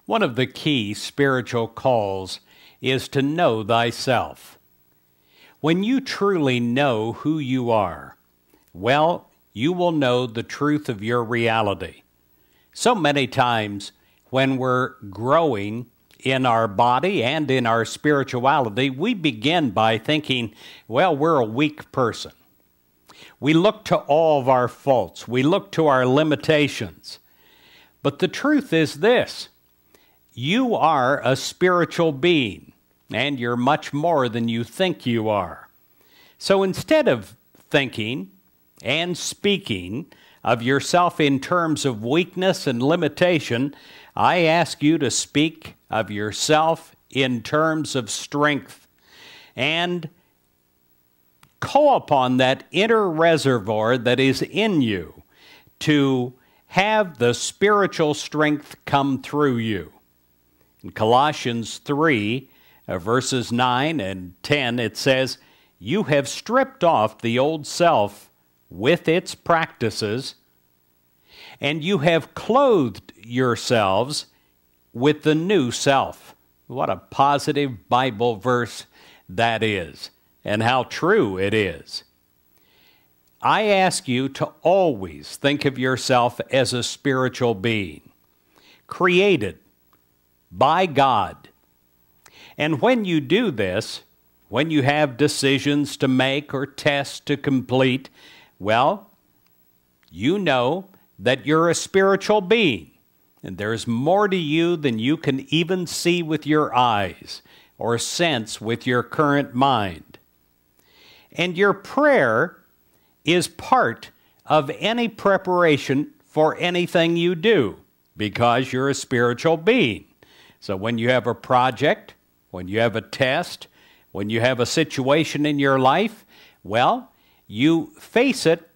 One of the key spiritual calls is to know thyself. When you truly know who you are, well, you will know the truth of your reality. So many times when we're growing in our body and in our spirituality, we begin by thinking, well, we're a weak person. We look to all of our faults. We look to our limitations. But the truth is this: you are a spiritual being, and you're much more than you think you are. So instead of thinking and speaking of yourself in terms of weakness and limitation, I ask you to speak of yourself in terms of strength and call upon that inner reservoir that is in you to have the spiritual strength come through you. In Colossians 3, verses 9 and 10, it says, "You have stripped off the old self with its practices, and you have clothed yourselves with the new self." What a positive Bible verse that is, and how true it is. I ask you to always think of yourself as a spiritual being, created by God. And when you do this, when you have decisions to make or tests to complete, well, you know that you're a spiritual being, and there's more to you than you can even see with your eyes or sense with your current mind. And your prayer is part of any preparation for anything you do, because you're a spiritual being. So when you have a project, when you have a test, when you have a situation in your life, well, you face it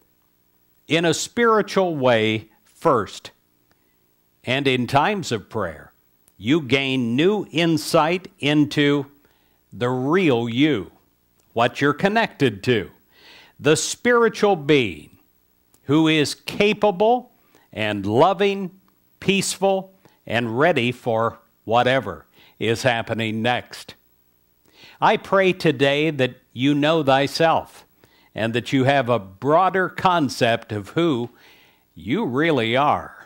in a spiritual way first. And in times of prayer, you gain new insight into the real you, what you're connected to, the spiritual being who is capable and loving, peaceful, and ready for whatever is happening next. I pray today that you know thyself and that you have a broader concept of who you really are.